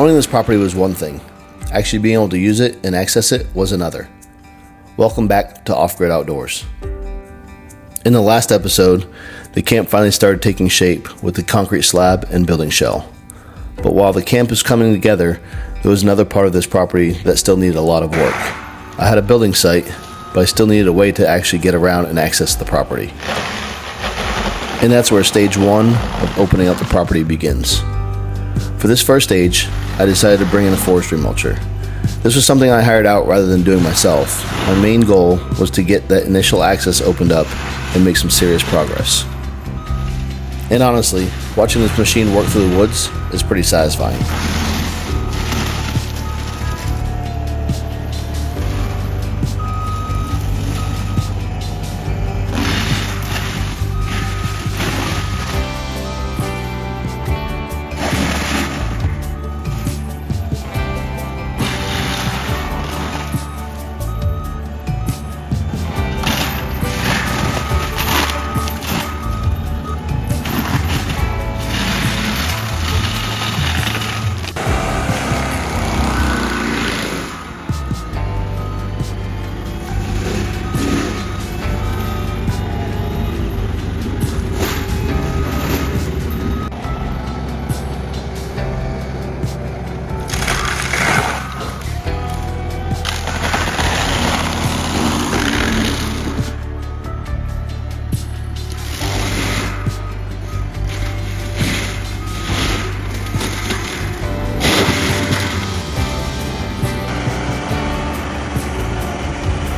Owning this property was one thing. Actually being able to use it and access it was another. Welcome back to Off-Grid Outdoors. In the last episode, the camp finally started taking shape with the concrete slab and building shell. But while the camp is coming together, there was another part of this property that still needed a lot of work. I had a building site, but I still needed a way to actually get around and access the property. And that's where stage one of opening up the property begins. For this first stage, I decided to bring in a forestry mulcher. This was something I hired out rather than doing myself. My main goal was to get that initial access opened up and make some serious progress. And honestly, watching this machine work through the woods is pretty satisfying.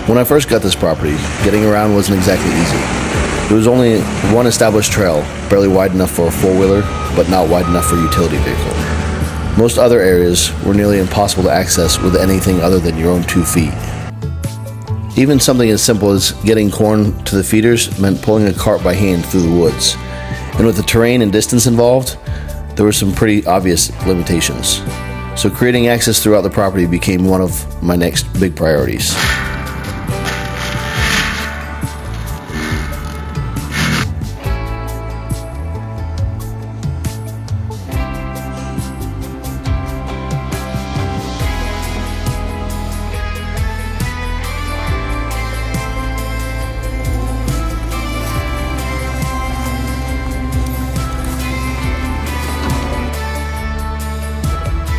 When I first got this property, getting around wasn't exactly easy. There was only one established trail, barely wide enough for a four-wheeler, but not wide enough for a utility vehicle. Most other areas were nearly impossible to access with anything other than your own 2 feet. Even something as simple as getting corn to the feeders meant pulling a cart by hand through the woods. And with the terrain and distance involved, there were some pretty obvious limitations. So creating access throughout the property became one of my next big priorities.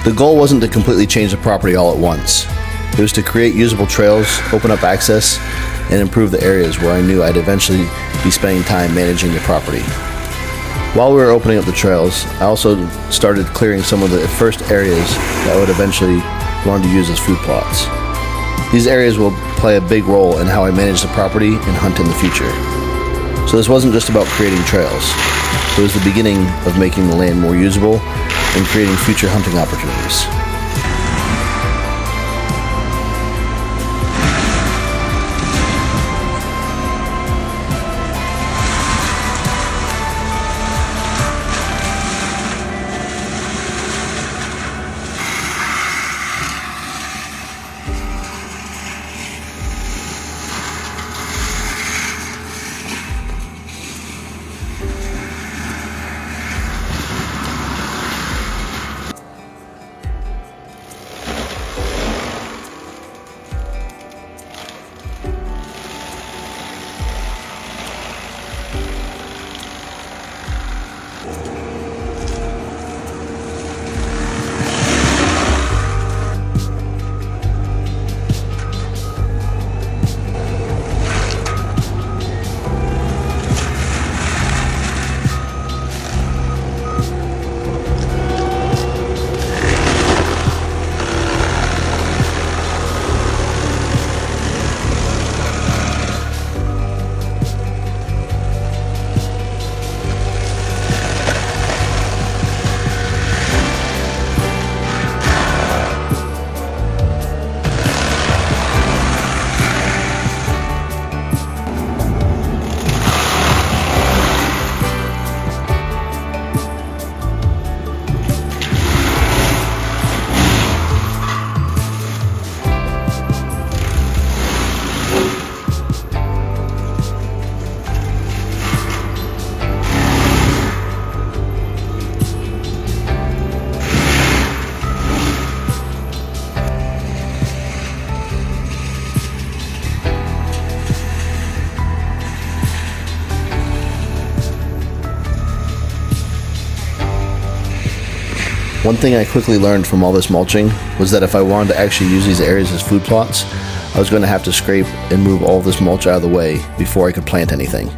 The goal wasn't to completely change the property all at once. It was to create usable trails, open up access, and improve the areas where I knew I'd eventually be spending time managing the property. While we were opening up the trails, I also started clearing some of the first areas that I would eventually want to use as food plots. These areas will play a big role in how I manage the property and hunt in the future. So this wasn't just about creating trails. It was the beginning of making the land more usable and creating future hunting opportunities. One thing I quickly learned from all this mulching was that if I wanted to actually use these areas as food plots, I was going to have to scrape and move all this mulch out of the way before I could plant anything.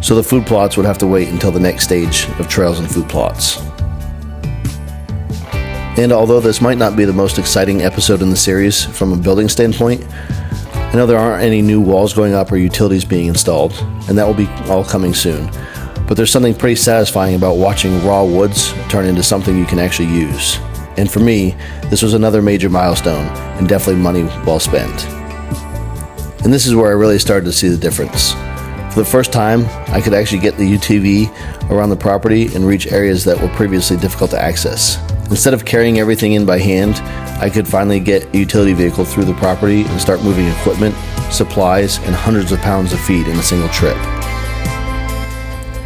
So the food plots would have to wait until the next stage of trails and food plots. And although this might not be the most exciting episode in the series from a building standpoint, I know there aren't any new walls going up or utilities being installed, and that will be all coming soon. But there's something pretty satisfying about watching raw woods turn into something you can actually use. And for me, this was another major milestone and definitely money well spent. And this is where I really started to see the difference. For the first time, I could actually get the UTV around the property and reach areas that were previously difficult to access. Instead of carrying everything in by hand, I could finally get a utility vehicle through the property and start moving equipment, supplies, and hundreds of pounds of feed in a single trip.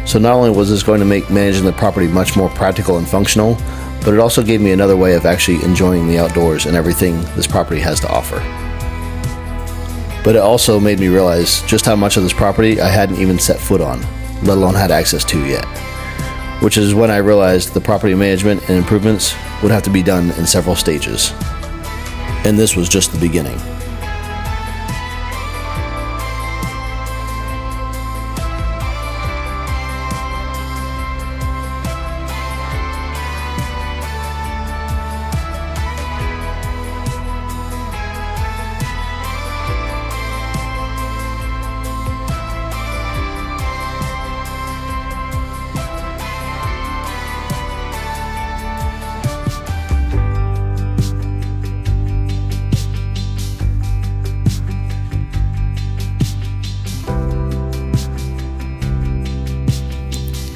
So not only was this going to make managing the property much more practical and functional, but it also gave me another way of actually enjoying the outdoors and everything this property has to offer. But it also made me realize just how much of this property I hadn't even set foot on, let alone had access to yet. Which is when I realized the property management and improvements would have to be done in several stages. And this was just the beginning.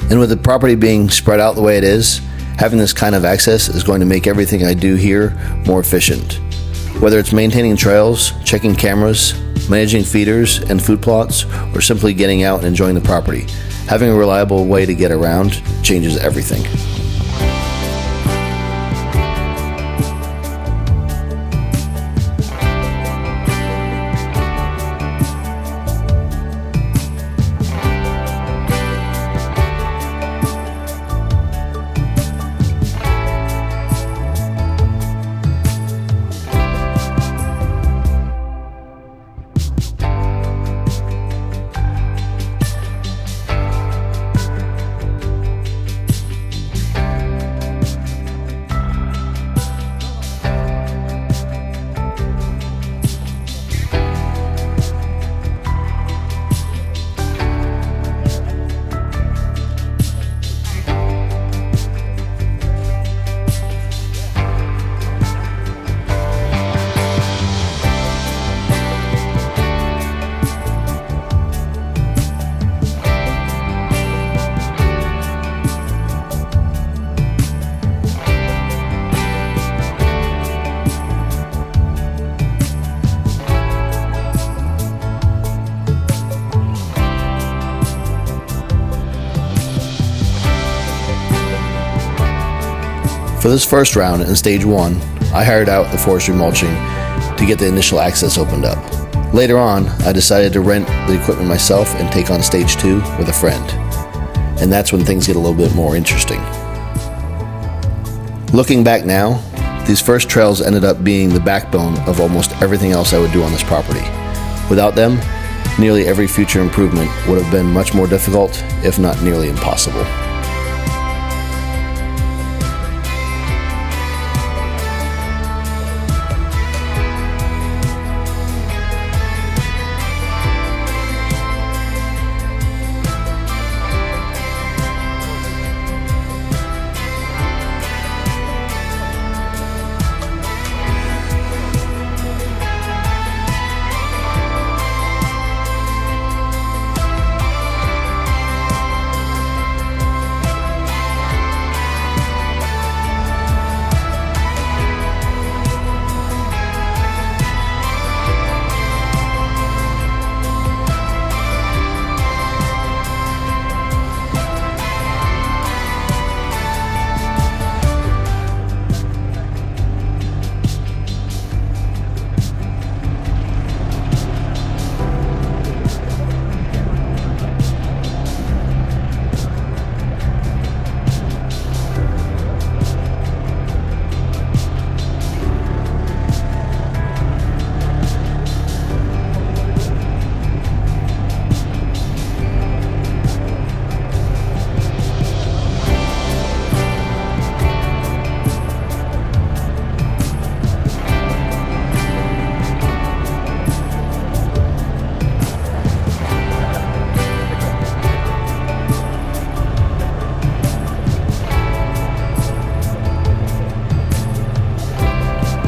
And with the property being spread out the way it is, having this kind of access is going to make everything I do here more efficient. Whether it's maintaining trails, checking cameras, managing feeders and food plots, or simply getting out and enjoying the property, having a reliable way to get around changes everything. For this first round in stage 1, I hired out the forestry mulching to get the initial access opened up. Later on, I decided to rent the equipment myself and take on stage 2 with a friend. And that's when things get a little bit more interesting. Looking back now, these first trails ended up being the backbone of almost everything else I would do on this property. Without them, nearly every future improvement would have been much more difficult, if not nearly impossible.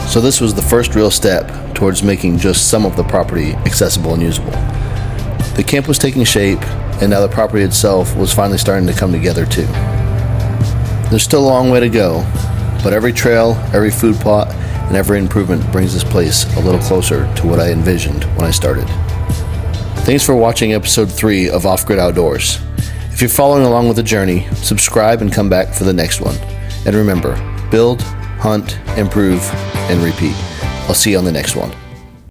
So this was the first real step towards making just some of the property accessible and usable. The camp was taking shape, and now the property itself was finally starting to come together too. There's still a long way to go, but every trail, every food plot, and every improvement brings this place a little closer to what I envisioned when I started. Thanks for watching episode 3 of Off Grid Outdoors. If you're following along with the journey, subscribe and come back for the next one. And remember, build, hunt, improve, and repeat. I'll see you on the next one.